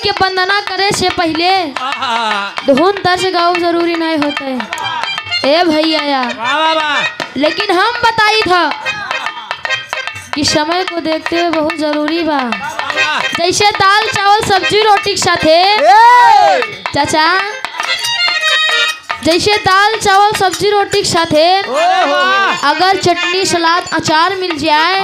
के वंदना करे से पहले धुन तर्ज गाओ जरूरी नहीं होता है ए भैया यार। लेकिन हम बताई था कि समय को देखते हुए बहुत जरूरी बा। जैसे दाल चावल सब्जी रोटी के साथे चाचा, जैसे दाल चावल सब्जी रोटी के साथे अगर चटनी सलाद अचार मिल जाए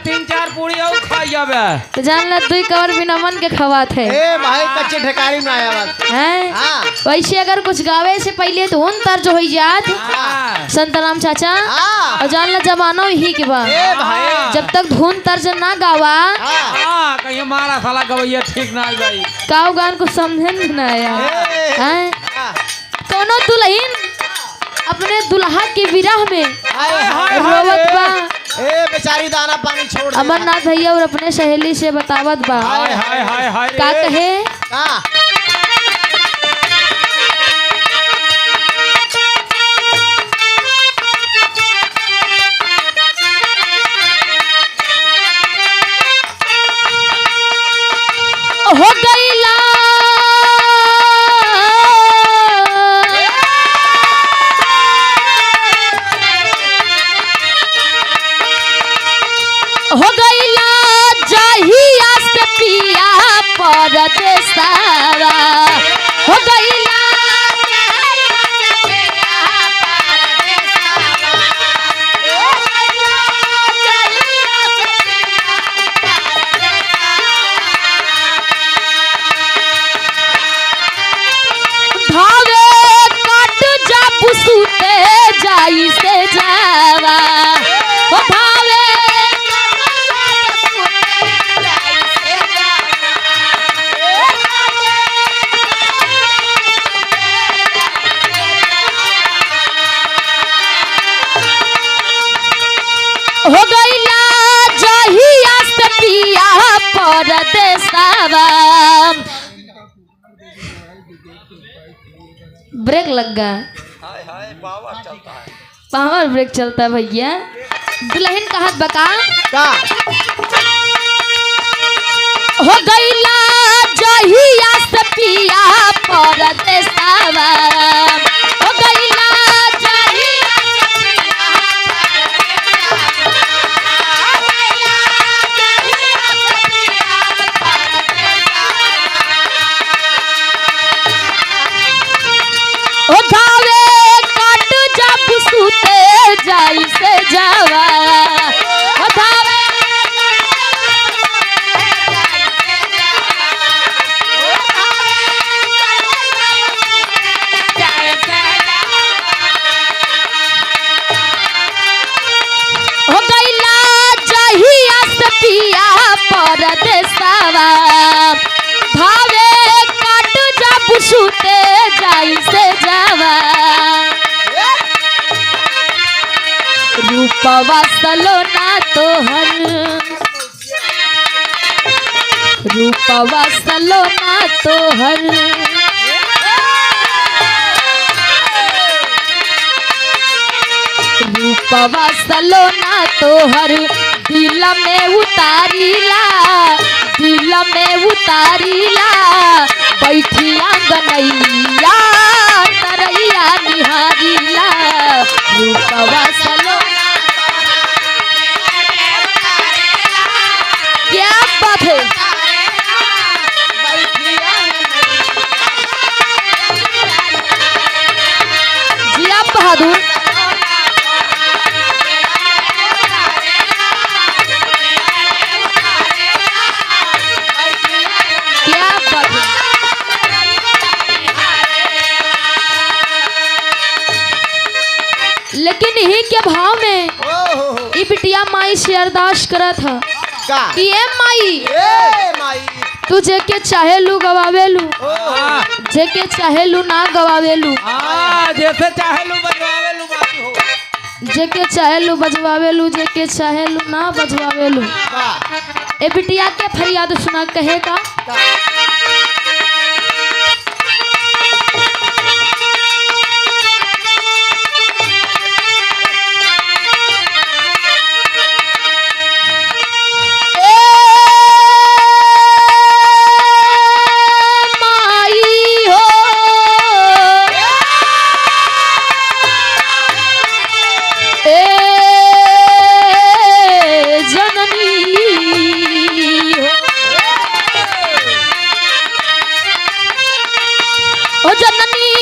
3-4 पूरी और खा जाबे तो जान ला 2 कवर बिना मन के खवात है। ए भाई कच्चे ठेकारी में आया बात हैं हाँ। वैसे अगर कुछ गावे से पहले धुन तर्ज हो जात संतराम चाचा हाँ। और जान ला जमाना ही के बाद ए भाई जब तक धुन तर्ज ना गावा कहीं मारा साला गवैया ठीक ना आई भाई काव गान को समझे में ना आया हैं। कोनो दुल्हन अपने दुल्हा के विरह में रोवत बा ए बेचारी दाना पानी छोड़ दे। अमरनाथ भैया और अपने सहेली से बतावत बा हाय हाय हाय हाय का कहे हाँ। हो गईला हो गईला जहिया से पिया परदेसावा हो गईला धावे काट जा पुसुते जाई से जावा हो धावे हो गईला जहिया से पिया परदेसावा। ब्रेक लग गया पावर ब्रेक चलता है भैया। दुल्हन कहत बका का हो गईला जहिया से पिया परदेसावा हो गईला जहिया से पिया ओ धावे काट जब सुते जाई से जावा ओ धावे हो गईला जहिया से पिया परदेसावा धावे काट जब सुते जाई से जावा रूपवा सलोना तोहर रूपवा सलोना तोहर रूपवा सलोना तोहर दिल में उतारीला दिल में उतारीला बैठिया गनैया तरैया निहारीला रूपवा सलोना क्या बात है जिया बहादुर क्या बात है लेकिन यही के भाव में ई बिटिया माई से अरदास करत ह का कि ए माई ए माई तू जेके चाहेलू गवावेलू जेके चाहेलू ना गवावेलू जैसे चाहे लू बजवावे लू बाकी हो जेके चाहेलू बजवावेलू जेके चाहेलू ना बजवावेलू। का ए बिटिया के फरियाद सुना कहे का ओ जननी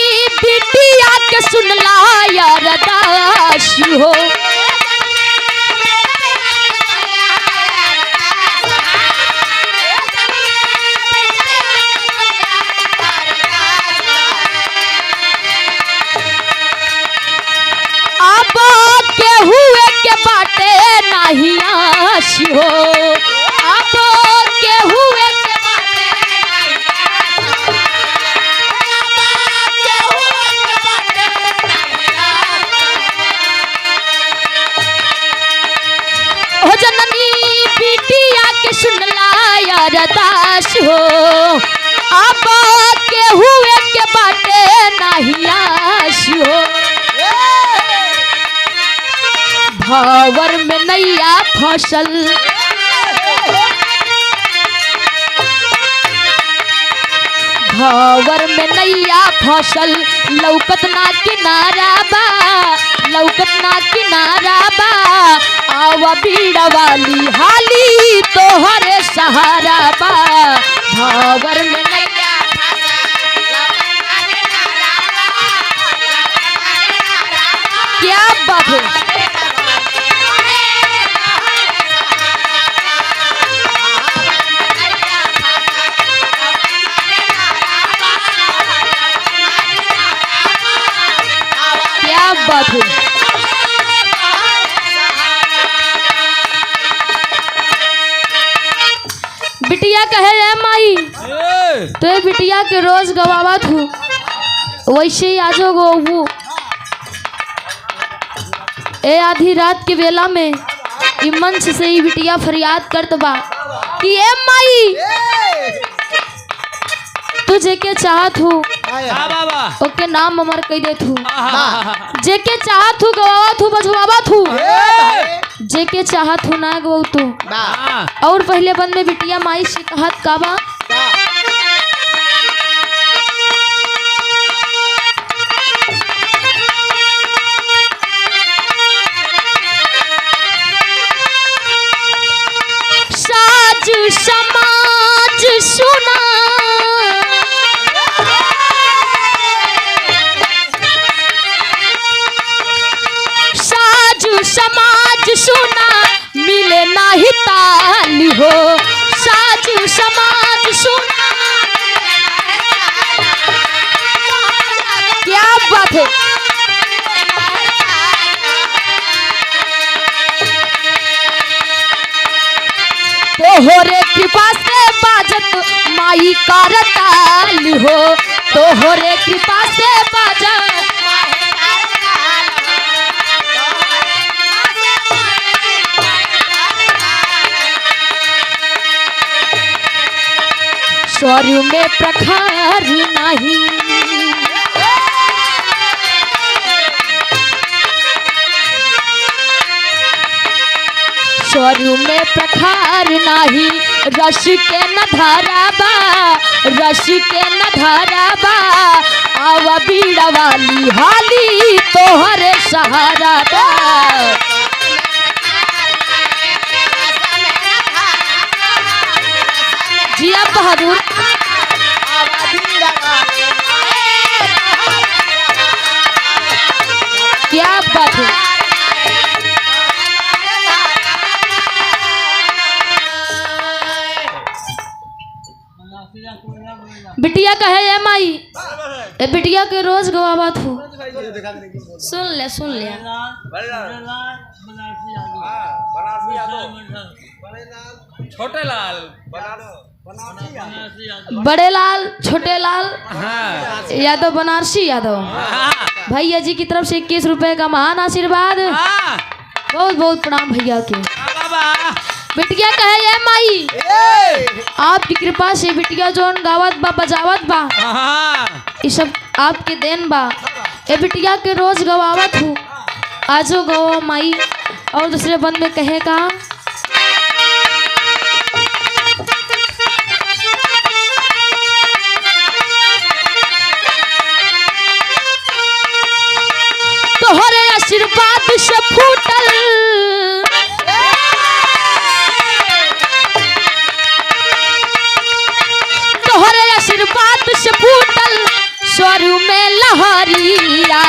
बिटिया के सुनला यार दासी हो। अब के हुए के बाटे नहीं आसी हो। अब के हुए के बाटे हो जननी बिटिया के सुनला यार दास हो। अब के हुए के बाटे नहीं आस हो। भावर में नैया फसल भावर में नैया फसल लौकत ना किनारा बा लौकत ना किनारा बा आवा बीड़ा वाली हाली तोहरे सहारा बा। भावर में नैया क्या बात है। क्या बात है। बिटिया कहे ए माई तो ये बिटिया के रोज गवावा थू वैसे ही आजो गो ए आधी रात के बेला में ई मंच से ही बिटिया फरियाद करत बा कि ए माई तू जेके चाहत हूँ ओके नाम अमर कह देत हूँ। जेके चाहत हूँ गवावत हूँ बजवावत हूँ जेके चाहत हूँ ना गवाऊ तू। और पहले बंद में बिटिया माई से कहत का बा साज समाज सुना साज समाज सुना मिले नाही ताली हो। साज समाज सुना क्या बात है। तोहरे कृपा से बाजत माई करताल हो। तोहरे कृपा से बाजत स्वर्ग में प्रखार नहीं स्वर्ग में प्रखार नहीं रस के न धारा बा रस के न धारा बा आवा बीड़ा वाली हाली तोहरे सहारा बा। जिया बहादुर क्या बात है। बिटिया कहे ए माई ए बिटिया के रोज गवावा थू सुन ले छोटे लाल बड़े लाल छोटे लाल हाँ। यादव बनारसी यादव भैया जी की तरफ से 21 रुपए का महान आशीर्वाद। बहुत बहुत प्रणाम भैया के। बिटिया कहे ये माई आपकी कृपा से बिटिया जोन गावत बा बजावत बा ये सब आपके देन बा। ए बिटिया के रोज गवावत हूँ आजो गवा माई। और दूसरे बंद में कहे का तोहरे आशीर्वाद से फूटल तोहरे आशीर्वाद से फूटल स्वर बिहारिया।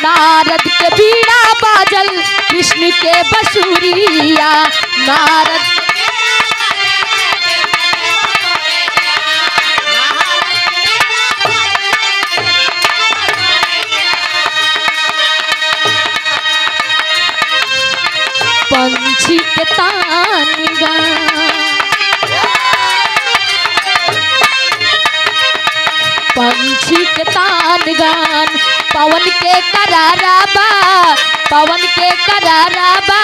नारद के बीड़ा बाजल कृष्ण के बसुरिया। नारद पंछी के तान पंछी के तान गान पवन के करारा बा। पवन के करारा बा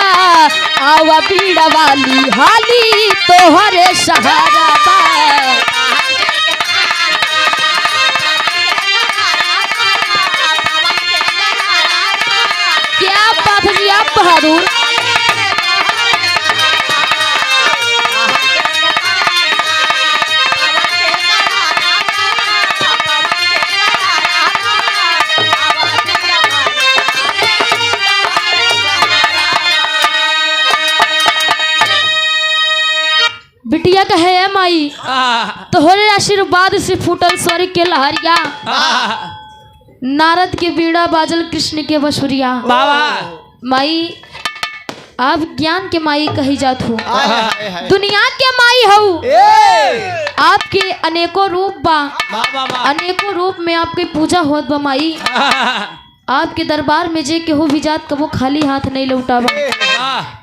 आवा बीड़ा वाली हाली तोहरे सहारा बा। क्या बात है जी आप बहादुर। बिटिया कहे है माई तोहरे आशीर्वाद से फूटल स्वर्ग के लहरिया। नारद के बीड़ा बाजल कृष्ण के बसुरिया। माई आप ज्ञान के माई कही जात हो, दुनिया के माई हो। आपके अनेकों रूप बा, अनेकों रूप में आपके पूजा होत बा माई। आपके दरबार में जे केहू भी जात कबो खाली हाथ नहीं लौटावा।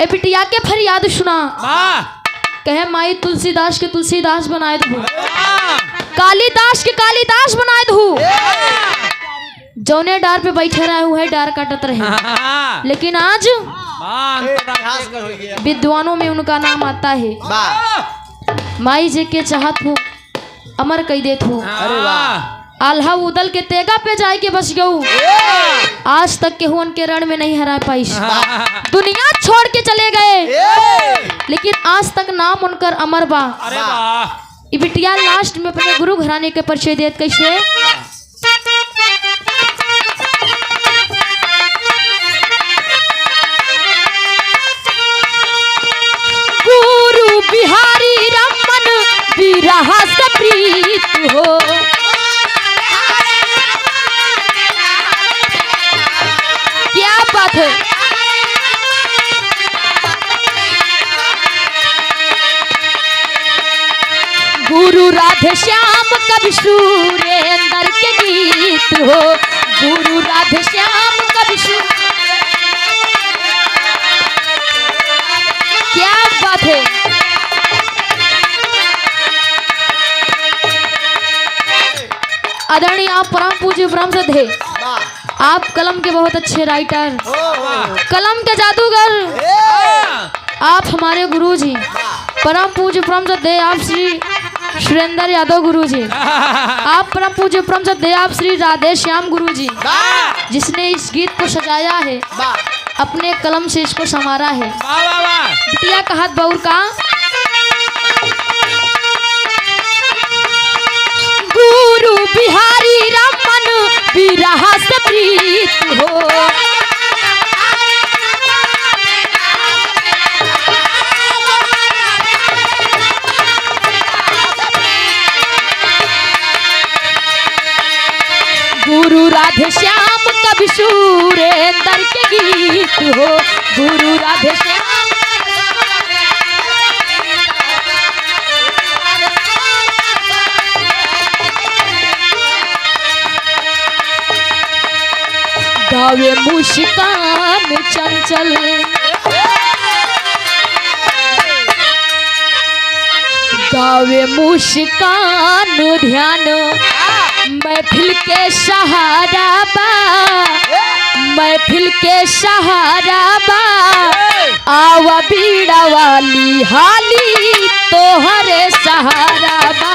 ए बिटिया के फरियाद सुना। कहे माई तुलसीदास के तुलसीदास बनाए दू, कालिदास के कालिदास बनाए दू। जौने डार पे बैठे रहे हुए डार काटत रहे, लेकिन आज विद्वानों में उनका नाम आता है। माई जे के चाहत हो अमर कह देत हो। आल्हा उदल के तेगा पे जाए के बस गऊ। आज तक केहू उनके रण में नहीं हरा पाई। दुनिया छोड़ के चले गए, लेकिन आज तक नाम उनकर अमर बा। ई बिटिया लास्ट में अपने गुरु घराने के परिचय देत कैसे। गुरु बिहारी रमन बिरहा से प्रीत हो। क्या बात है। गुरु राधे श्याम कवि सुरेंद्र के गीत हो। गुरु राधे श्याम कवि क्या बात है। आदरणीय आप परम पूज्य ब्रह्म सदे, आप कलम के बहुत अच्छे राइटर, कलम के जादूगर। आप हमारे गुरुजी परम पूज्य ब्रह्म सदे आप श्री सुरेंद्र यादव गुरुजी। आप परम पूज्य ब्रह्म सदे आप श्री राधे श्याम गुरुजी, जिसने इस गीत को सजाया है, अपने कलम से इसको संवारा है। बिटिया का हाथ बउर का। गुरु बिहारी रमन बिरहा से प्रीत हो। गुरु राधे श्याम कवि सुरेंद्र के गीत हो। गुरु राधे श्याम गावे मुस्कान चंचल, गावे मुस्कान ध्यान महफिल के सहारा बा। महफिल के सहारा बा आवा बीड़ा वाली हाली तोहरे सहारा बा।